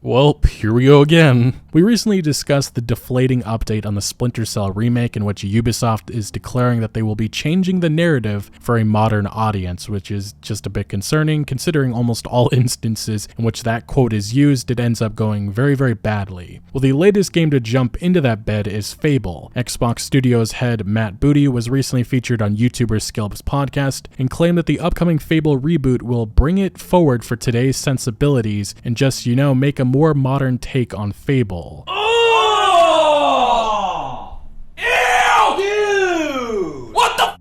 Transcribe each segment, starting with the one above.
Well, here we go again. We recently discussed the deflating update on the Splinter Cell remake in which Ubisoft is declaring that they will be changing the narrative for a modern audience, which is just a bit concerning considering almost all instances in which that quote is used, it ends up going very, very badly. Well, the latest game to jump into that bed is Fable. Xbox Studios head Matt Booty was recently featured on YouTuber Skillup's podcast and claimed that the upcoming Fable reboot will bring it forward for today's sensibilities and just, make a more modern take on Fable. Oh! Ew! Dude! What the?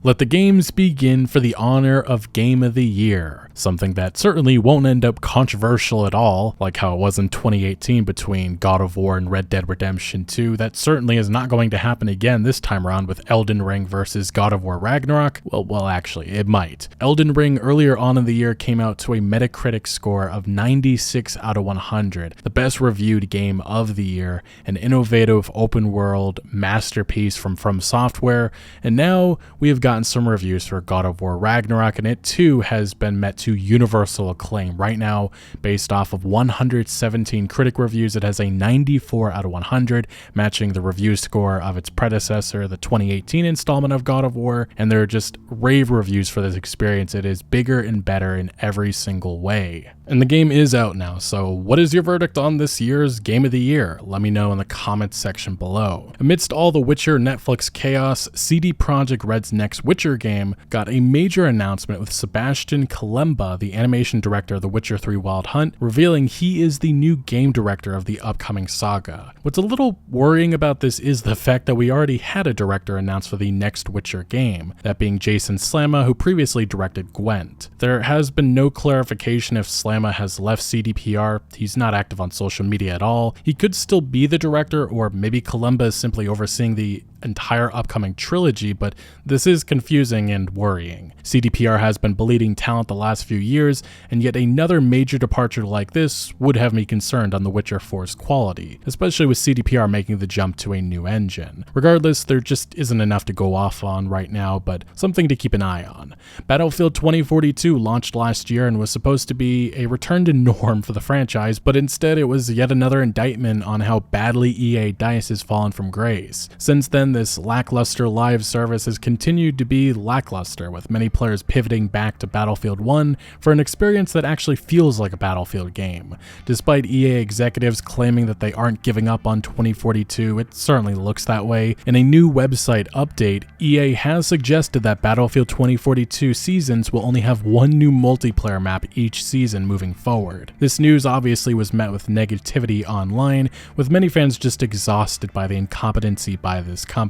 Let the games begin for the honor of Game of the Year, something that certainly won't end up controversial at all, like how it was in 2018 between God of War and Red Dead Redemption 2. That certainly is not going to happen again this time around with Elden Ring versus God of War Ragnarok. Well, actually, it might. Elden Ring earlier on in the year came out to a Metacritic score of 96 out of 100, the best reviewed game of the year, an innovative open world masterpiece from Software, and now we have gotten some reviews for God of War Ragnarok, and it too has been met to universal acclaim. Right now, based off of 117 critic reviews, it has a 94 out of 100, matching the review score of its predecessor, the 2018 installment of God of War, and there are just rave reviews for this experience. It is bigger and better in every single way. And the game is out now, so what is your verdict on this year's Game of the Year? Let me know in the comments section below. Amidst all the Witcher Netflix chaos, CD Projekt Red's next Witcher game got a major announcement with Sebastian Kalemba, the animation director of The Witcher 3 Wild Hunt, revealing he is the new game director of the upcoming saga. What's a little worrying about this is the fact that we already had a director announced for the next Witcher game, that being Jason Slama, who previously directed Gwent. There has been no clarification if Slama has left CDPR. He's not active on social media at all. He could still be the director, or maybe Kalemba is simply overseeing the entire upcoming trilogy, but this is confusing and worrying. CDPR has been bleeding talent the last few years, and yet another major departure like this would have me concerned on The Witcher 4's quality, especially with CDPR making the jump to a new engine. Regardless, there just isn't enough to go off on right now, but something to keep an eye on. Battlefield 2042 launched last year and was supposed to be a return to norm for the franchise, but instead it was yet another indictment on how badly EA DICE has fallen from grace. Since then, this lackluster live service has continued to be lackluster, with many players pivoting back to Battlefield 1 for an experience that actually feels like a Battlefield game. Despite EA executives claiming that they aren't giving up on 2042, it certainly looks that way. In a new website update, EA has suggested that Battlefield 2042 seasons will only have one new multiplayer map each season moving forward. This news obviously was met with negativity online, with many fans just exhausted by the incompetency by this company.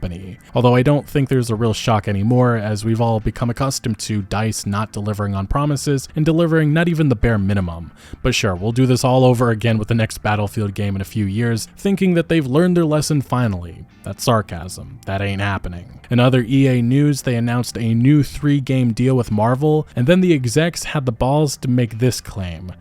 Although I don't think there's a real shock anymore, as we've all become accustomed to DICE not delivering on promises and delivering not even the bare minimum. But sure, we'll do this all over again with the next Battlefield game in a few years, thinking that they've learned their lesson finally. That's sarcasm. That ain't happening. In other EA news, they announced a new 3-game deal with Marvel, and then the execs had the balls to make this claim.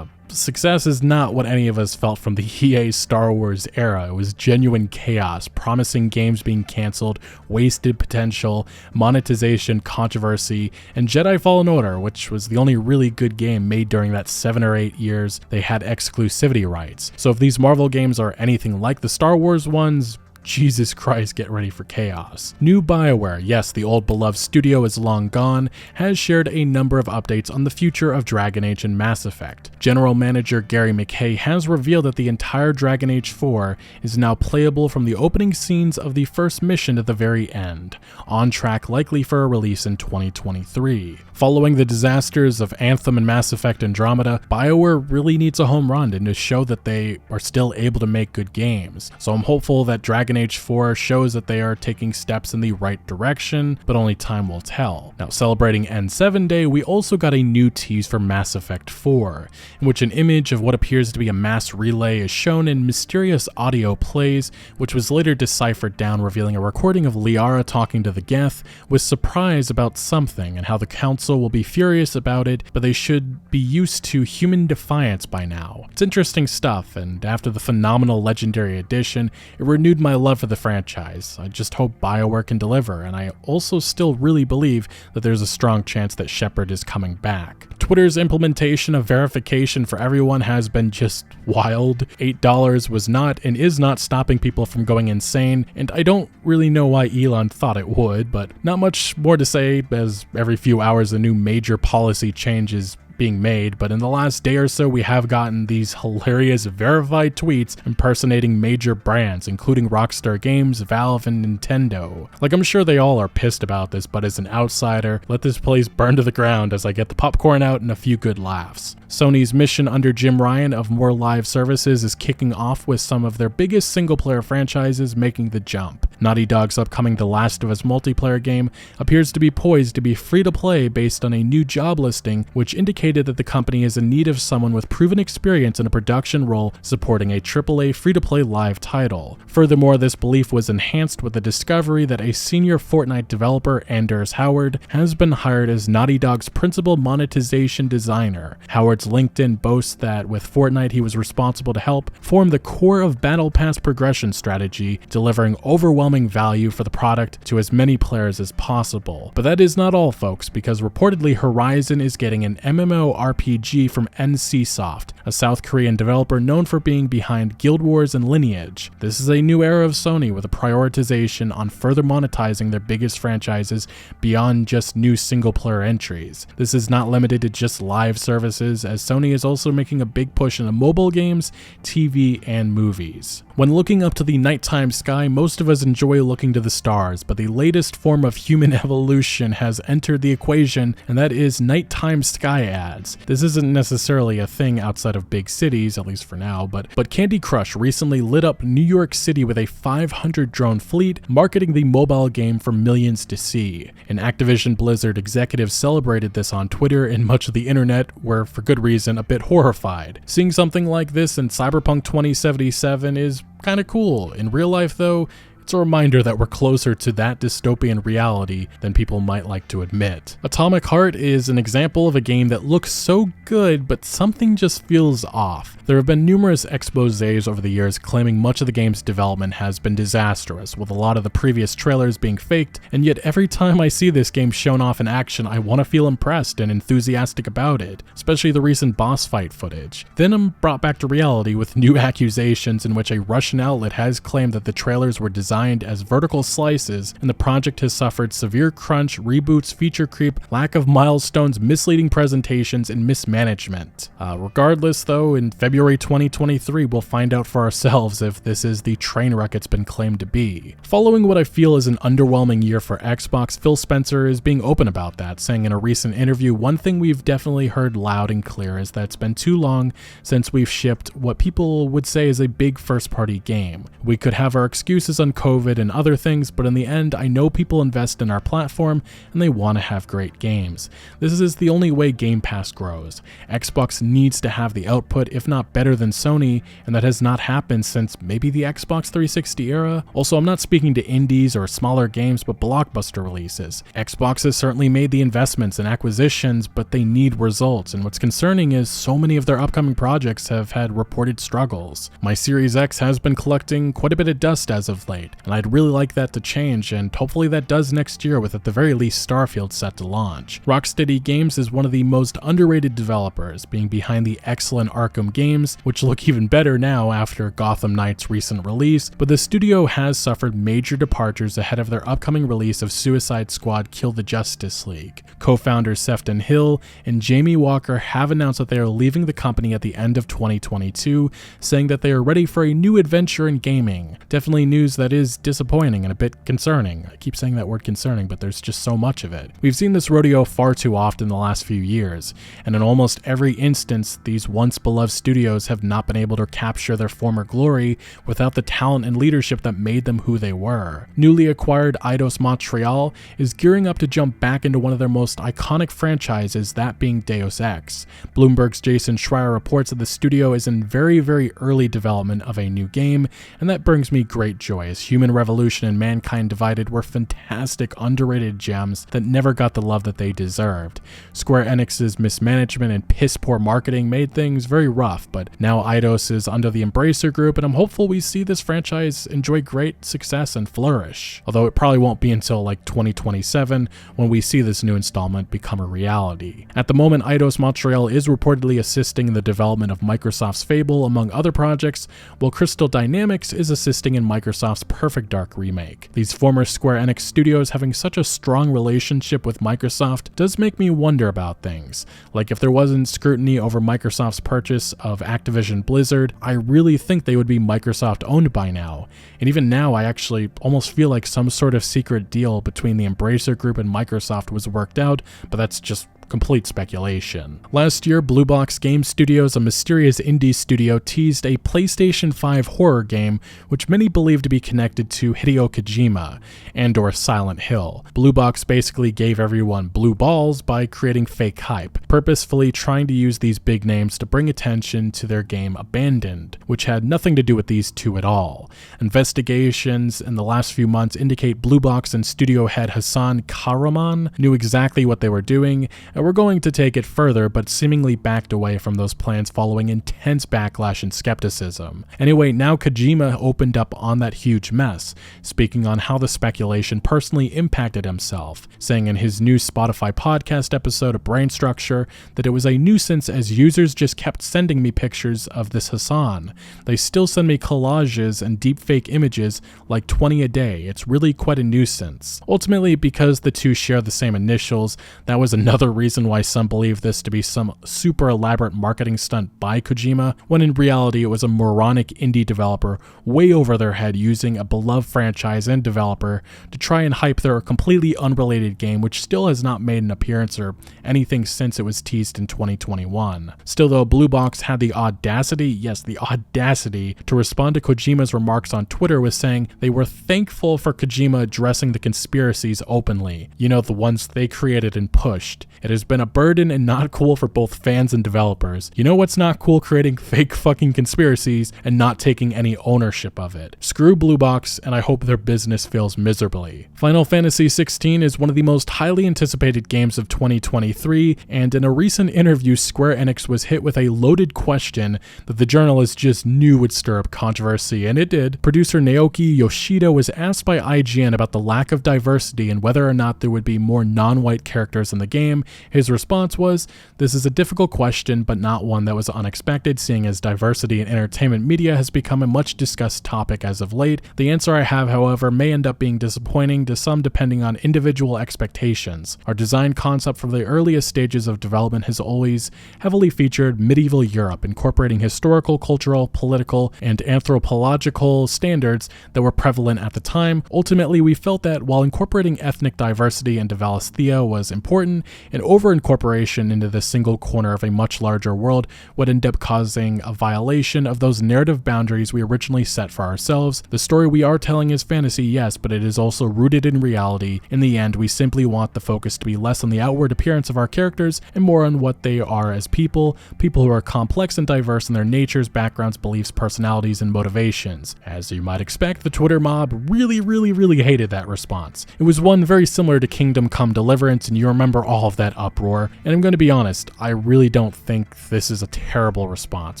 Success is not what any of us felt from the EA Star Wars era. It was genuine chaos, promising games being cancelled, wasted potential, monetization, controversy, and Jedi Fallen Order, which was the only really good game made during that 7 or 8 years they had exclusivity rights. So if these Marvel games are anything like the Star Wars ones, Jesus Christ, get ready for chaos. New BioWare, yes, the old beloved studio is long gone, has shared a number of updates on the future of Dragon Age and Mass Effect. General Manager Gary McKay has revealed that the entire Dragon Age 4 is now playable from the opening scenes of the first mission to the very end, on track likely for a release in 2023. Following the disasters of Anthem and Mass Effect Andromeda, BioWare really needs a home run and to show that they are still able to make good games. So I'm hopeful that Dragon Age 4 shows that they are taking steps in the right direction, but only time will tell. Now, celebrating N7 Day, we also got a new tease for Mass Effect 4, in which an image of what appears to be a mass relay is shown in mysterious audio plays, which was later deciphered down, revealing a recording of Liara talking to the Geth with surprise about something and how the Council will be furious about it, but they should be used to human defiance by now. It's interesting stuff, and after the phenomenal Legendary Edition, it renewed my love for the franchise. I just hope BioWare can deliver, and I also still really believe that there's a strong chance that Shepard is coming back. Twitter's implementation of verification for everyone has been just wild. $8 was not and is not stopping people from going insane, and I don't really know why Elon thought it would, but not much more to say, as every few hours a new major policy change is being made. But in the last day or so, we have gotten these hilarious verified tweets impersonating major brands, including Rockstar Games, Valve, and Nintendo. Like, I'm sure they all are pissed about this, but as an outsider, let this place burn to the ground as I get the popcorn out and a few good laughs. Sony's mission under Jim Ryan of more live services is kicking off with some of their biggest single-player franchises making the jump. Naughty Dog's upcoming The Last of Us multiplayer game appears to be poised to be free-to-play based on a new job listing, which indicated that the company is in need of someone with proven experience in a production role supporting a AAA free-to-play live title. Furthermore, this belief was enhanced with the discovery that a senior Fortnite developer, Anders Howard, has been hired as Naughty Dog's principal monetization designer. Howard's LinkedIn boasts that with Fortnite he was responsible to help form the core of Battle Pass progression strategy, delivering overwhelming value for the product to as many players as possible. But that is not all, folks, because reportedly Horizon is getting an MMORPG from NCSoft, a South Korean developer known for being behind Guild Wars and Lineage. This is a new era of Sony with a prioritization on further monetizing their biggest franchises beyond just new single-player entries. This is not limited to just live services, as Sony is also making a big push into mobile games, TV, and movies. When looking up to the nighttime sky, most of us enjoy looking to the stars, but the latest form of human evolution has entered the equation, and that is nighttime sky ads. This isn't necessarily a thing outside of big cities, at least for now, but Candy Crush recently lit up New York City with a 500 drone fleet, marketing the mobile game for millions to see. An Activision Blizzard executive celebrated this on Twitter, and much of the internet were, for good reason, a bit horrified. Seeing something like this in Cyberpunk 2077 is kinda cool. In real life though, it's a reminder that we're closer to that dystopian reality than people might like to admit. Atomic Heart is an example of a game that looks so good, but something just feels off. There have been numerous exposés over the years claiming much of the game's development has been disastrous, with a lot of the previous trailers being faked, and yet every time I see this game shown off in action, I want to feel impressed and enthusiastic about it, especially the recent boss fight footage. Then I'm brought back to reality with new accusations in which a Russian outlet has claimed that the trailers were designed as vertical slices, and the project has suffered severe crunch, reboots, feature creep, lack of milestones, misleading presentations, and mismanagement. Regardless though, in February 2023 we'll find out for ourselves if this is the train wreck it's been claimed to be. Following what I feel is an underwhelming year for Xbox, Phil Spencer is being open about that, saying in a recent interview, one thing we've definitely heard loud and clear is that it's been too long since we've shipped what people would say is a big first-party game. We could have our excuses on COVID and other things, but in the end, I know people invest in our platform and they want to have great games. This is the only way Game Pass grows. Xbox needs to have the output, if not better than Sony, and that has not happened since maybe the Xbox 360 era. Also, I'm not speaking to indies or smaller games, but blockbuster releases. Xbox has certainly made the investments and acquisitions, but they need results, and what's concerning is so many of their upcoming projects have had reported struggles. My Series X has been collecting quite a bit of dust as of late, and I'd really like that to change, and hopefully that does next year with at the very least Starfield set to launch. Rocksteady Games is one of the most underrated developers, being behind the excellent Arkham games, which look even better now after Gotham Knight's recent release, but the studio has suffered major departures ahead of their upcoming release of Suicide Squad Kill the Justice League. Co-founders Sefton Hill and Jamie Walker have announced that they are leaving the company at the end of 2022, saying that they are ready for a new adventure in gaming. Definitely news that is disappointing and a bit concerning. I keep saying that word concerning, but there's just so much of it. We've seen this rodeo far too often the last few years, and in almost every instance, these once beloved studios have not been able to capture their former glory without the talent and leadership that made them who they were. Newly acquired Eidos Montreal is gearing up to jump back into one of their most iconic franchises, that being Deus Ex. Bloomberg's Jason Schreier reports that the studio is in very early development of a new game, and that brings me great joy, as Human Revolution and Mankind Divided were fantastic, underrated gems that never got the love that they deserved. Square Enix's mismanagement and piss-poor marketing made things very rough, but now Eidos is under the Embracer Group, and I'm hopeful we see this franchise enjoy great success and flourish. Although it probably won't be until like 2027 when we see this new installment become a reality. At the moment, Eidos Montreal is reportedly assisting in the development of Microsoft's Fable, among other projects, while Crystal Dynamics is assisting in Microsoft's Perfect Dark remake. These former Square Enix studios having such a strong relationship with Microsoft does make me wonder about things. Like, if there wasn't scrutiny over Microsoft's purchase of Activision Blizzard, I really think they would be Microsoft owned by now. And even now, I actually almost feel like some sort of secret deal between the Embracer Group and Microsoft was worked out, but that's just complete speculation. Last year, Blue Box Game Studios, a mysterious indie studio, teased a PlayStation 5 horror game which many believe to be connected to Hideo Kojima and/or Silent Hill. Blue Box basically gave everyone blue balls by creating fake hype, purposefully trying to use these big names to bring attention to their game Abandoned, which had nothing to do with these two at all. Investigations in the last few months indicate Blue Box and studio head Hassan Karaman knew exactly what they were doing, and we're going to take it further, but seemingly backed away from those plans following intense backlash and skepticism. Anyway, now Kojima opened up on that huge mess, speaking on how the speculation personally impacted himself, saying in his new Spotify podcast episode, Brain Structure, that it was a nuisance as users just kept sending me pictures of this Hassan. They still send me collages and deepfake images, like 20 a day. It's really quite a nuisance. Ultimately, because the two share the same initials, that was another reason why some believe this to be some super elaborate marketing stunt by Kojima, when in reality it was a moronic indie developer way over their head using a beloved franchise and developer to try and hype their completely unrelated game, which still has not made an appearance or anything since it was teased in 2021. Still though, Blue Box had the audacity, yes, the audacity, to respond to Kojima's remarks on Twitter with saying they were thankful for Kojima addressing the conspiracies openly. You know, the ones they created and pushed. It has been a burden and not cool for both fans and developers. You know what's not cool? Creating fake fucking conspiracies and not taking any ownership of it. Screw Blue Box, and I hope their business fails miserably. Final Fantasy XVI is one of the most highly anticipated games of 2023, and in a recent interview, Square Enix was hit with a loaded question that the journalist just knew would stir up controversy, and it did. Producer Naoki Yoshida was asked by IGN about the lack of diversity and whether or not there would be more non-white characters in the game. His response was, "This is a difficult question, but not one that was unexpected, seeing as diversity in entertainment media has become a much discussed topic as of late. The answer I have, however, may end up being disappointing to some depending on individual expectations. Our design concept from the earliest stages of development has always heavily featured medieval Europe, incorporating historical, cultural, political, and anthropological standards that were prevalent at the time. Ultimately, we felt that while incorporating ethnic diversity into Valisthea was important, an over-incorporation into this single corner of a much larger world would end up causing a violation of those narrative boundaries we originally set for ourselves. The story we are telling is fantasy, yes, but it is also rooted in reality. In the end, we simply want the focus to be less on the outward appearance of our characters and more on what they are as people who are complex and diverse in their natures, backgrounds, beliefs, personalities, and motivations." As you might expect, the Twitter mob really hated that response. It was one very similar to Kingdom Come Deliverance, and you remember all of that uproar. And I'm going to be honest, I really don't think this is a terrible response.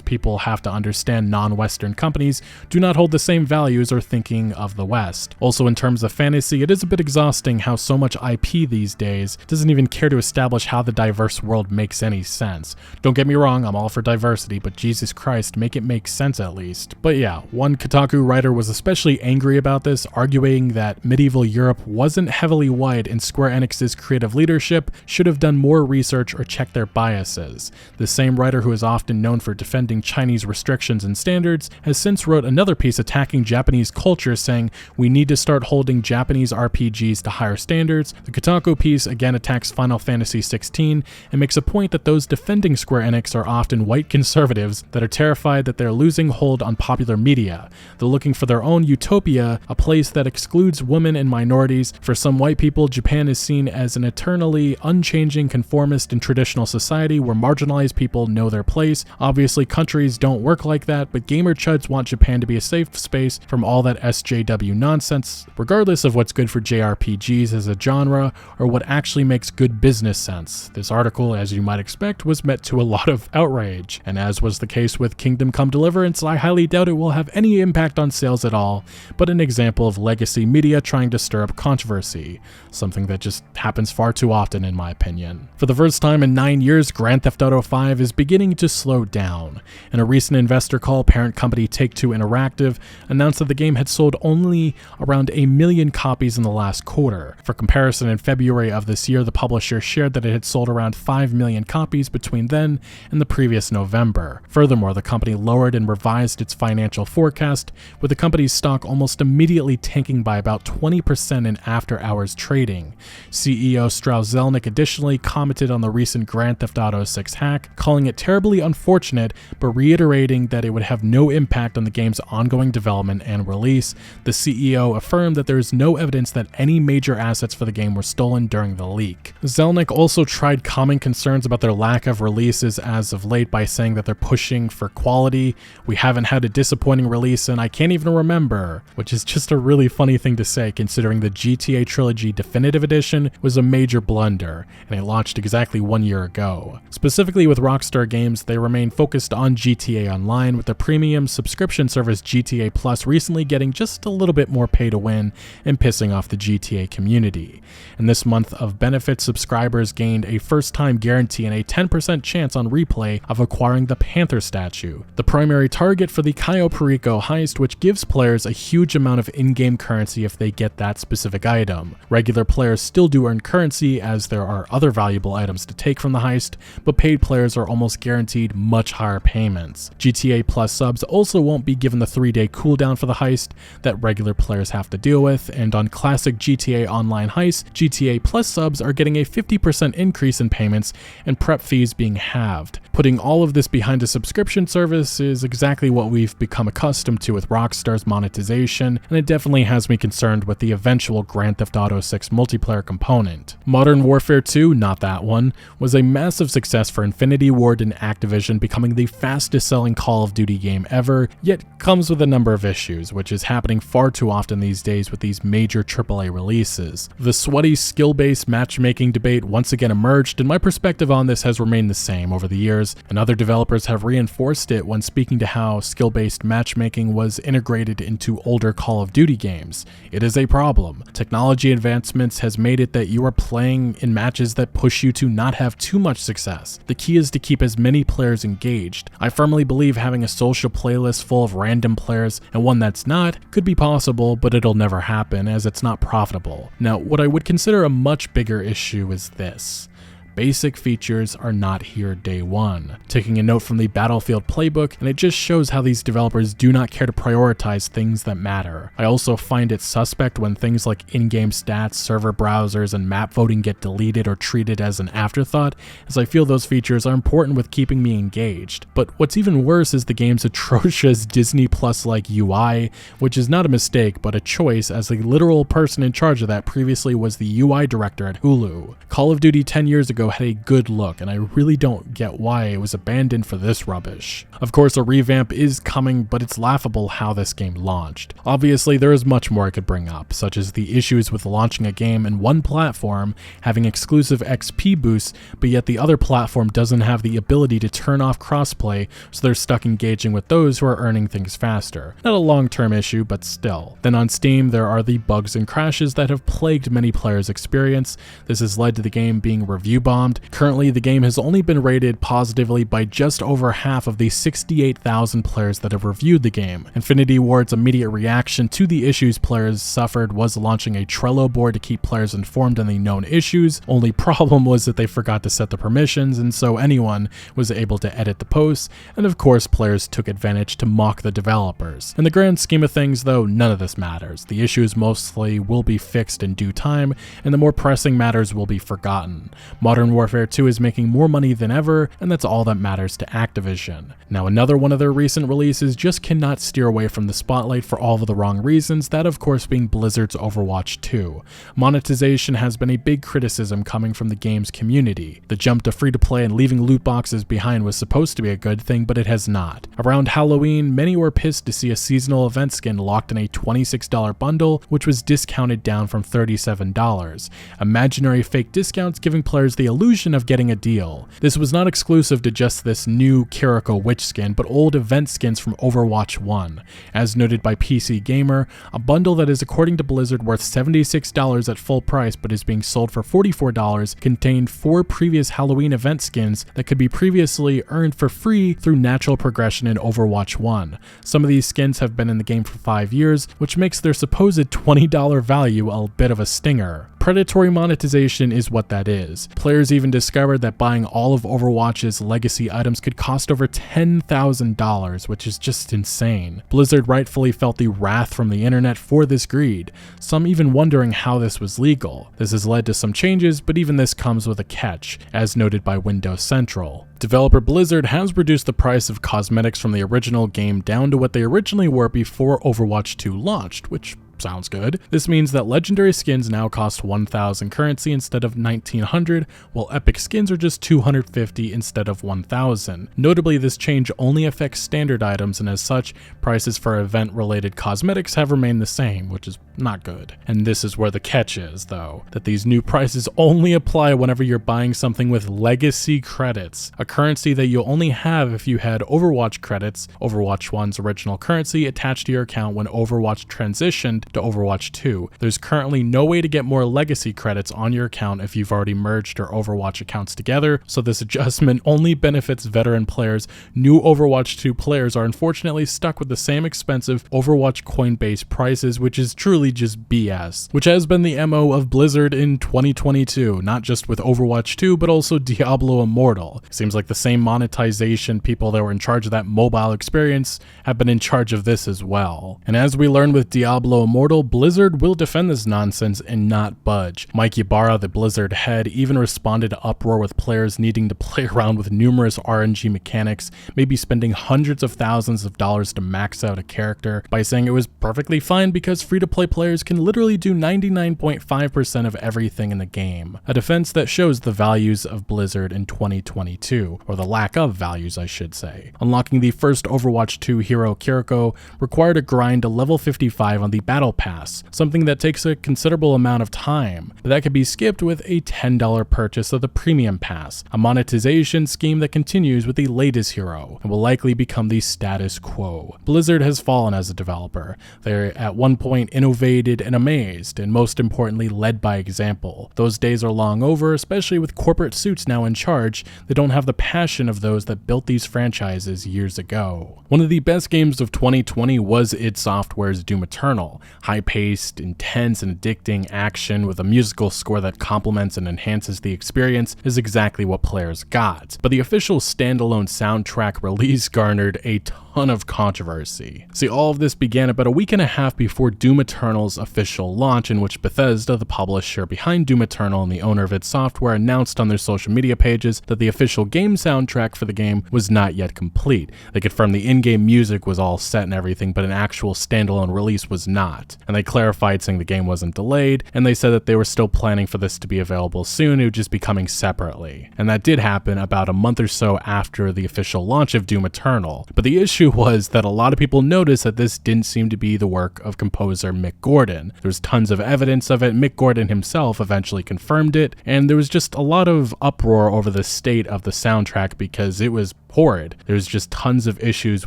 People have to understand non-Western companies do not hold the same values or thinking of the West. Also, in terms of fantasy, it is a bit exhausting how so much IP these days doesn't even care to establish how the diverse world makes any sense. Don't get me wrong, I'm all for diversity, but Jesus Christ, make it make sense at least. But yeah, one Kotaku writer was especially angry about this, arguing that medieval Europe wasn't heavily white and Square Enix's creative leadership should have done more research or checked their biases. The same writer, who is often known for defending Chinese restrictions and standards, has since wrote another piece attacking Japanese culture, saying we need to start holding Japanese RPGs to higher standards. The Kotaku piece again attacks Final Fantasy XVI and makes a point that those defending Square Enix are often white conservatives that are terrified that they're losing hold on popular media. They're looking for their own utopia, a place that excludes women and minorities. For some white people, Japan is seen as an eternally unchanging being conformist in traditional society where marginalized people know their place. Obviously, countries don't work like that, but gamer chuds want Japan to be a safe space from all that SJW nonsense, regardless of what's good for JRPGs as a genre or what actually makes good business sense. This article, as you might expect, was met to a lot of outrage, and as was the case with Kingdom Come Deliverance, I highly doubt it will have any impact on sales at all, but an example of legacy media trying to stir up controversy, something that just happens far too often in my opinion. For the first time in 9 years, Grand Theft Auto 5 is beginning to slow down. In a recent investor call, parent company Take-Two Interactive announced that the game had sold only around 1 million copies in the last quarter. For comparison, in February of this year, the publisher shared that it had sold around 5 million copies between then and the previous November. Furthermore, the company lowered and revised its financial forecast, with the company's stock almost immediately tanking by about 20% in after-hours trading. CEO Strauss Zelnick additionally commented on the recent Grand Theft Auto 6 hack, calling it terribly unfortunate, but reiterating that it would have no impact on the game's ongoing development and release. The CEO affirmed that there is no evidence that any major assets for the game were stolen during the leak. Zelnick also tried calming concerns about their lack of releases as of late by saying that they're pushing for quality. We haven't had a disappointing release and I can't even remember, which is just a really funny thing to say considering the GTA Trilogy Definitive Edition was a major blunder and it launched exactly 1 year ago. Specifically with Rockstar Games, they remain focused on GTA Online, with the premium subscription service GTA Plus recently getting just a little bit more pay to win and pissing off the GTA community. In this month of benefits, subscribers gained a first-time guarantee and a 10% chance on replay of acquiring the Panther statue, the primary target for the Cayo Perico heist, which gives players a huge amount of in-game currency if they get that specific item. Regular players still do earn currency as there are other valuable items to take from the heist, but paid players are almost guaranteed much higher payments. GTA Plus subs also won't be given the 3-day cooldown for the heist that regular players have to deal with, and on classic GTA Online heists, GTA Plus subs are getting a 50% increase in payments and prep fees being halved. Putting all of this behind a subscription service is exactly what we've become accustomed to with Rockstar's monetization, and it definitely has me concerned with the eventual Grand Theft Auto 6 multiplayer component. Modern Warfare 2, not that one, was a massive success for Infinity Ward and Activision, becoming the fastest selling Call of Duty game ever, yet comes with a number of issues, which is happening far too often these days with these major AAA releases. The sweaty skill-based matchmaking debate once again emerged, and my perspective on this has remained the same over the years, and other developers have reinforced it when speaking to how skill-based matchmaking was integrated into older Call of Duty games. It is a problem. Technology advancements has made it that you are playing in matches that push you to not have too much success. The key is to keep as many players engaged. I firmly believe having a social playlist full of random players and one that's not could be possible, but it'll never happen as it's not profitable. Now, what I would consider a much bigger issue is this. Basic features are not here day one. Taking a note from the Battlefield playbook, and it just shows how these developers do not care to prioritize things that matter. I also find it suspect when things like in-game stats, server browsers, and map voting get deleted or treated as an afterthought, as I feel those features are important with keeping me engaged. But what's even worse is the game's atrocious Disney Plus-like UI, which is not a mistake, but a choice, as the literal person in charge of that previously was the UI director at Hulu. Call of Duty 10 years ago had a good look, and I really don't get why it was abandoned for this rubbish. Of course, a revamp is coming, but it's laughable how this game launched. Obviously, there is much more I could bring up, such as the issues with launching a game in one platform, having exclusive XP boosts, but yet the other platform doesn't have the ability to turn off crossplay, so they're stuck engaging with those who are earning things faster. Not a long-term issue, but still. Then on Steam, there are the bugs and crashes that have plagued many players' experience. This has led to the game being review bombed. Currently, the game has only been rated positively by just over half of the 68,000 players that have reviewed the game. Infinity Ward's immediate reaction to the issues players suffered was launching a Trello board to keep players informed on the known issues. Only problem was that they forgot to set the permissions, and so anyone was able to edit the posts, and of course players took advantage to mock the developers. In the grand scheme of things though, none of this matters. The issues mostly will be fixed in due time, and the more pressing matters will be forgotten. Modern Modern Warfare 2 is making more money than ever, and that's all that matters to Activision. Now, another one of their recent releases just cannot steer away from the spotlight for all of the wrong reasons, that of course being Blizzard's Overwatch 2. Monetization has been a big criticism coming from the game's community. The jump to free-to-play and leaving loot boxes behind was supposed to be a good thing, but it has not. Around Halloween, many were pissed to see a seasonal event skin locked in a $26 bundle, which was discounted down from $37. Imaginary fake discounts giving players the illusion of getting a deal. This was not exclusive to just this new Kiriko Witch skin, but old event skins from Overwatch 1. As noted by PC Gamer, a bundle that is according to Blizzard worth $76 at full price but is being sold for $44 contained 4 previous Halloween event skins that could be previously earned for free through natural progression in Overwatch 1. Some of these skins have been in the game for 5 years, which makes their supposed $20 value a bit of a stinger. Predatory monetization is what that is. Players even discovered that buying all of Overwatch's legacy items could cost over $10,000, which is just insane. Blizzard rightfully felt the wrath from the internet for this greed, some even wondering how this was legal. This has led to some changes, but even this comes with a catch, as noted by Windows Central. Developer Blizzard has reduced the price of cosmetics from the original game down to what they originally were before Overwatch 2 launched, which sounds good. This means that legendary skins now cost 1,000 currency instead of 1,900, while epic skins are just 250 instead of 1,000. Notably, this change only affects standard items, and as such, prices for event-related cosmetics have remained the same, which is not good. And this is where the catch is, though, that these new prices only apply whenever you're buying something with legacy credits, a currency that you'll only have if you had Overwatch credits, Overwatch 1's original currency, attached to your account when Overwatch transitioned to Overwatch 2. There's currently no way to get more legacy credits on your account if you've already merged your Overwatch accounts together, so this adjustment only benefits veteran players. New Overwatch 2 players are unfortunately stuck with the same expensive Overwatch coin-based prices, which is truly just BS, which has been the MO of Blizzard in 2022, not just with Overwatch 2, but also Diablo Immortal. Seems like the same monetization people that were in charge of that mobile experience have been in charge of this as well. And as we learned with Diablo Immortal, Blizzard will defend this nonsense and not budge. Mike Ybarra, the Blizzard head, even responded to uproar with players needing to play around with numerous RNG mechanics, maybe spending hundreds of thousands of dollars to max out a character, by saying it was perfectly fine because free-to-play players can literally do 99.5% of everything in the game. A defense that shows the values of Blizzard in 2022, or the lack of values, I should say. Unlocking the first Overwatch 2 hero Kiriko required a grind to level 55 on the Battle Pass, something that takes a considerable amount of time, but that could be skipped with a $10 purchase of the Premium Pass, a monetization scheme that continues with the latest hero, and will likely become the status quo. Blizzard has fallen as a developer. They're at one point innovated and amazed, and most importantly led by example. Those days are long over, especially with corporate suits now in charge. They don't have the passion of those that built these franchises years ago. One of the best games of 2020 was id Software's Doom Eternal. High-paced, intense, and addicting action with a musical score that complements and enhances the experience is exactly what players got. But the official standalone soundtrack release garnered a ton of controversy. See, all of this began about a week and a half before Doom Eternal's official launch, in which Bethesda, the publisher behind Doom Eternal and the owner of id Software, announced on their social media pages that the official game soundtrack for the game was not yet complete. They confirmed the in-game music was all set and everything, but an actual standalone release was not. And they clarified, saying the game wasn't delayed, and they said that they were still planning for this to be available soon. It would just be coming separately. And that did happen about a month or so after the official launch of Doom Eternal. But the issue was that a lot of people noticed that this didn't seem to be the work of composer Mick Gordon. There's tons of evidence of it. Mick Gordon himself eventually confirmed it, and there was just a lot of uproar over the state of the soundtrack because it was horrid. There's just tons of issues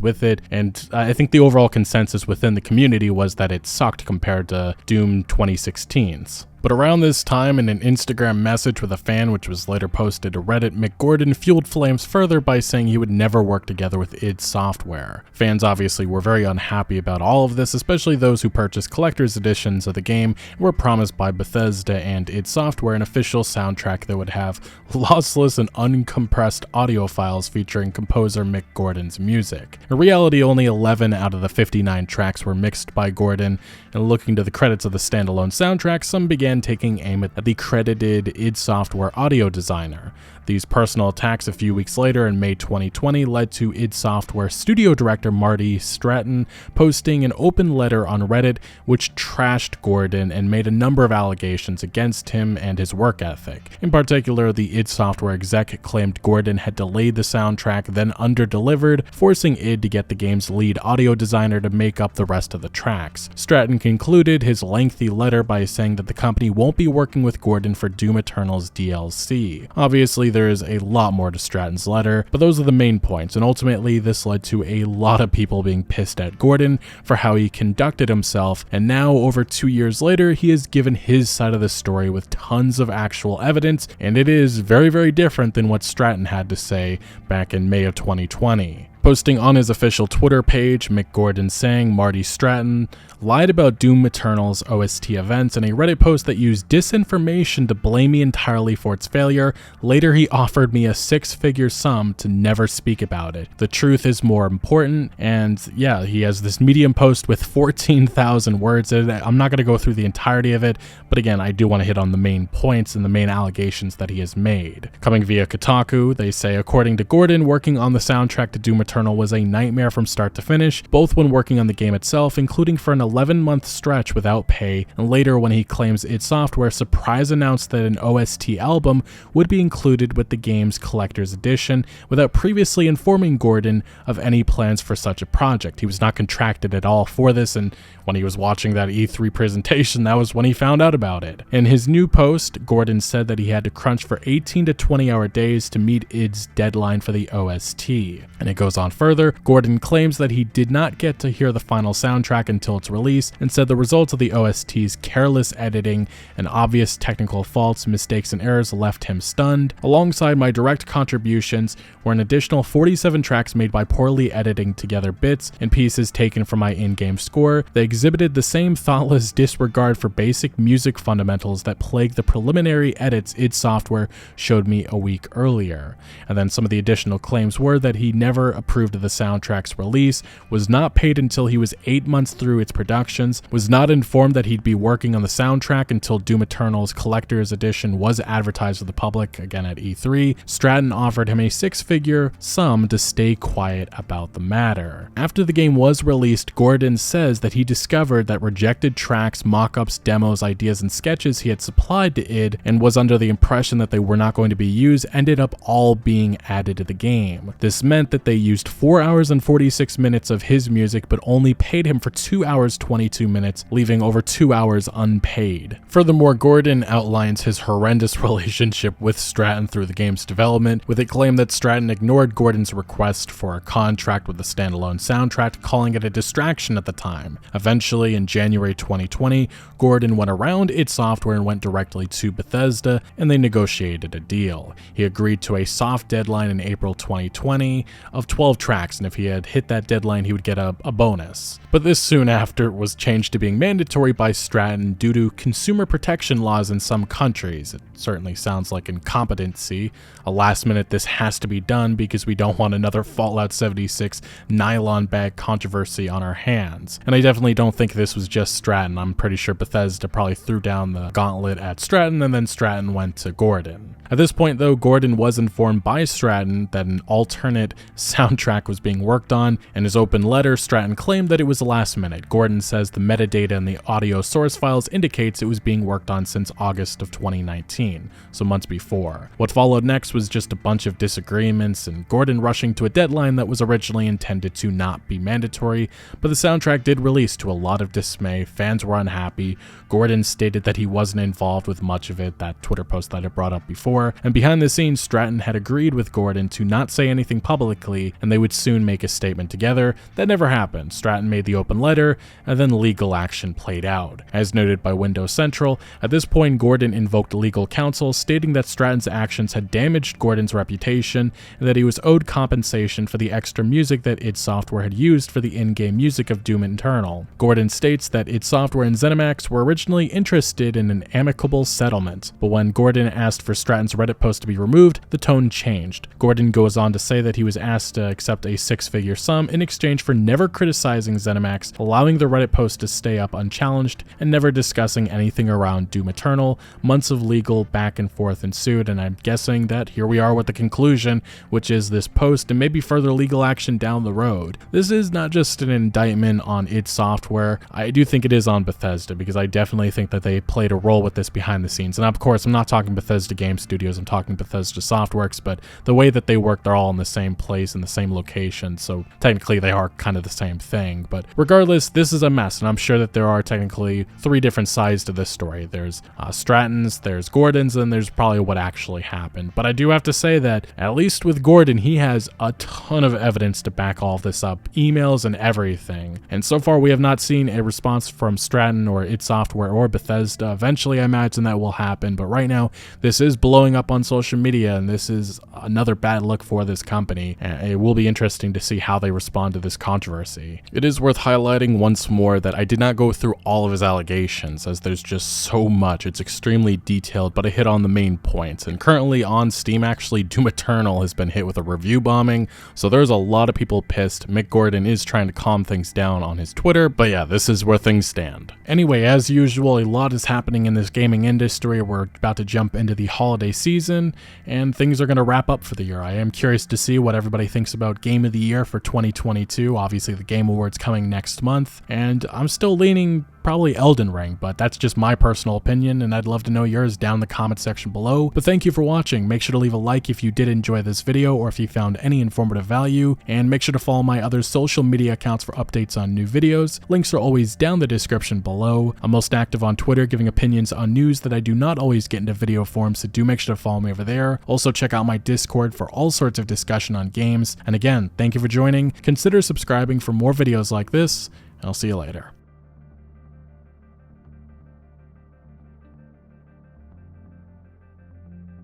with it, and I think the overall consensus within the community was that it sucked compared to Doom 2016's. But around this time, in an Instagram message with a fan which was later posted to Reddit, Mick Gordon fueled flames further by saying he would never work together with id Software. Fans obviously were very unhappy about all of this, especially those who purchased collector's editions of the game and were promised by Bethesda and id Software an official soundtrack that would have lossless and uncompressed audio files featuring composer Mick Gordon's music. In reality, only 11 out of the 59 tracks were mixed by Gordon, and looking to the credits of the standalone soundtrack, some began taking aim at the credited id Software audio designer. These personal attacks a few weeks later in May 2020 led to id Software studio director Marty Stratton posting an open letter on Reddit which trashed Gordon and made a number of allegations against him and his work ethic. In particular, the id Software exec claimed Gordon had delayed the soundtrack, then under-delivered, forcing id to get the game's lead audio designer to make up the rest of the tracks. Stratton concluded his lengthy letter by saying that the company won't be working with Gordon for Doom Eternal's DLC. Obviously, there is a lot more to Stratton's letter, but those are the main points, and ultimately this led to a lot of people being pissed at Gordon for how he conducted himself, and now over 2 years later he has given his side of the story with tons of actual evidence, and it is very, very different than what Stratton had to say back in May of 2020. Posting on his official Twitter page, Mick Gordon saying Marty Stratton lied about Doom Eternal's OST events in a Reddit post that used disinformation to blame me entirely for its failure. Later, he offered me a 6-figure sum to never speak about it. The truth is more important, and yeah, he has this Medium post with 14,000 words in it. I'm not going to go through the entirety of it, but again, I do want to hit on the main points and the main allegations that he has made. Coming via Kotaku, they say, according to Gordon, working on the soundtrack to Doom Eternal was a nightmare from start to finish, both when working on the game itself, including for an 11-month stretch without pay, and later when he claims id Software surprise announced that an OST album would be included with the game's collector's edition without previously informing Gordon of any plans for such a project. He was not contracted at all for this, and when he was watching that E3 presentation, that was when he found out about it. In his new post, Gordon said that he had to crunch for 18 to 20-hour days to meet id's deadline for the OST. And it goes on further. Gordon claims that he did not get to hear the final soundtrack until its release, and said the results of the OST's careless editing and obvious technical faults, mistakes, and errors left him stunned. Alongside my direct contributions were an additional 47 tracks made by poorly editing together bits and pieces taken from my in-game score. They exhibited the same thoughtless disregard for basic music fundamentals that plagued the preliminary edits id Software showed me a week earlier. And then some of the additional claims were that he never approved of the soundtrack's release, was not paid until he was 8 months through its productions, was not informed that he'd be working on the soundtrack until Doom Eternal's collector's edition was advertised to the public, again at E3. Stratton offered him a 6-figure sum to stay quiet about the matter. After the game was released, Gordon says that he discovered that rejected tracks, mock-ups, demos, ideas, and sketches he had supplied to id and was under the impression that they were not going to be used ended up all being added to the game. This meant that they used 4 hours and 46 minutes of his music but only paid him for 2 hours 22 minutes, leaving over 2 hours unpaid. Furthermore, Gordon outlines his horrendous relationship with Stratton through the game's development, with a claim that Stratton ignored Gordon's request for a contract with the standalone soundtrack, calling it a distraction at the time. Eventually, in January 2020, Gordon went around id Software and went directly to Bethesda, and they negotiated a deal. He agreed to a soft deadline in April 2020 of 12 tracks, and if he had hit that deadline, he would get a bonus. But this soon after was changed to being mandatory by Stratton due to consumer protection laws in some countries. It certainly sounds like incompetency. A last minute this has to be done because we don't want another Fallout 76 nylon bag controversy on our hands. And I definitely don't think this was just Stratton. I'm pretty sure Bethesda probably threw down the gauntlet at Stratton, and then Stratton went to Gordon. At this point though, Gordon was informed by Stratton that an alternate soundtrack was being worked on. In his open letter, Stratton claimed that it was last minute. Gordon says the metadata in the audio source files indicates it was being worked on since August of 2019, so months before. What followed next was just a bunch of disagreements and Gordon rushing to a deadline that was originally intended to not be mandatory, but the soundtrack did release to a lot of dismay. Fans were unhappy. Gordon stated that he wasn't involved with much of it, that Twitter post that I brought up before, and behind the scenes Stratton had agreed with Gordon to not say anything publicly and they would soon make a statement together. That never happened. Stratton made the open letter and then legal action played out. As noted by Windows Central, at this point Gordon invoked legal counsel stating that Stratton's actions had damaged Gordon's reputation and that he was owed compensation for the extra music that id Software had used for the in-game music of Doom Eternal. Gordon states that id Software and ZeniMax were originally interested in an amicable settlement, but when Gordon asked for Stratton's Gordon's Reddit post to be removed, the tone changed. Gordon goes on to say that he was asked to accept a six-figure sum in exchange for never criticizing ZeniMax, allowing the Reddit post to stay up unchallenged, and never discussing anything around Doom Eternal. Months of legal back and forth ensued, and I'm guessing that here we are with the conclusion, which is this post and maybe further legal action down the road. This is not just an indictment on id Software. I do think it is on Bethesda, because I definitely think that they played a role with this behind the scenes. And of course, I'm not talking Bethesda Game Studios, I'm talking Bethesda Softworks, but the way that they work, they're all in the same place, in the same location, so technically they are kind of the same thing. But regardless, this is a mess, and I'm sure that there are technically three different sides to this story. There's Stratton's, there's Gordon's, and there's probably what actually happened. But I do have to say that, at least with Gordon, he has a ton of evidence to back all of this up, emails and everything. And so far, we have not seen a response from Stratton or id Software or Bethesda. Eventually, I imagine that will happen, but right now, this is blowing up on social media, and this is another bad look for this company. And it will be interesting to see how they respond to this controversy. It is worth highlighting once more that I did not go through all of his allegations, as there's just so much. It's extremely detailed, but I hit on the main points. And currently on Steam, actually, Doom Eternal has been hit with a review bombing, so there's a lot of people pissed. Mick Gordon is trying to calm things down on his Twitter, but yeah, this is where things stand. Anyway, as usual, a lot is happening in this gaming industry. We're about to jump into the holiday season, and things are going to wrap up for the year. I am curious to see what everybody thinks about Game of the Year for 2022. Obviously, the Game Awards coming next month, and I'm still leaning probably Elden Ring, but that's just my personal opinion, and I'd love to know yours down in the comment section below. But thank you for watching. Make sure to leave a like if you did enjoy this video, or if you found any informative value, and make sure to follow my other social media accounts for updates on new videos. Links are always down the description below. I'm most active on Twitter, giving opinions on news that I do not always get into video form, so do make sure to follow me over there. Also, check out my Discord for all sorts of discussion on games. And again, thank you for joining. Consider subscribing for more videos like this, and I'll see you later.